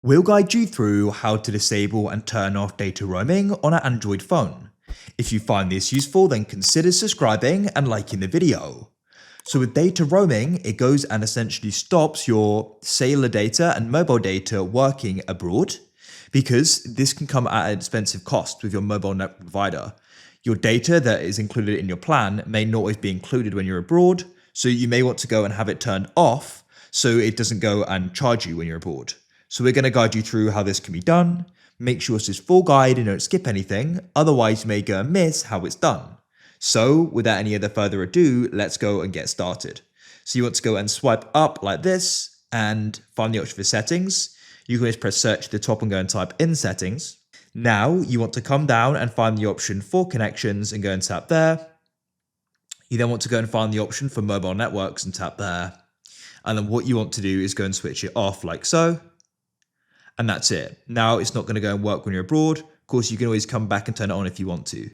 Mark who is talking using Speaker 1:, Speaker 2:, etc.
Speaker 1: We'll guide you through how to disable and turn off data roaming on an Android phone. If you find this useful, then consider subscribing and liking the video. So with data roaming, it goes and essentially stops your cellular data and mobile data working abroad, because this can come at an expensive cost with your mobile network provider. Your data that is included in your plan may not always be included when you're abroad, so you may want to go and have it turned off so it doesn't go and charge you when you're abroad. So we're going to guide you through how this can be done. Make sure it's this full guide and don't skip anything, otherwise you may go and miss how it's done. So without any other further ado, let's go and get started. So you want to go and swipe up like this and find the option for settings. You can just press search at the top and go and type in settings. Now you want to come down and find the option for connections and go and tap there. You then want to go and find the option for mobile networks and tap there. And then what you want to do is go and switch it off like so. And that's it. Now it's not going to go and work when you're abroad. Of course, you can always come back and turn it on if you want to.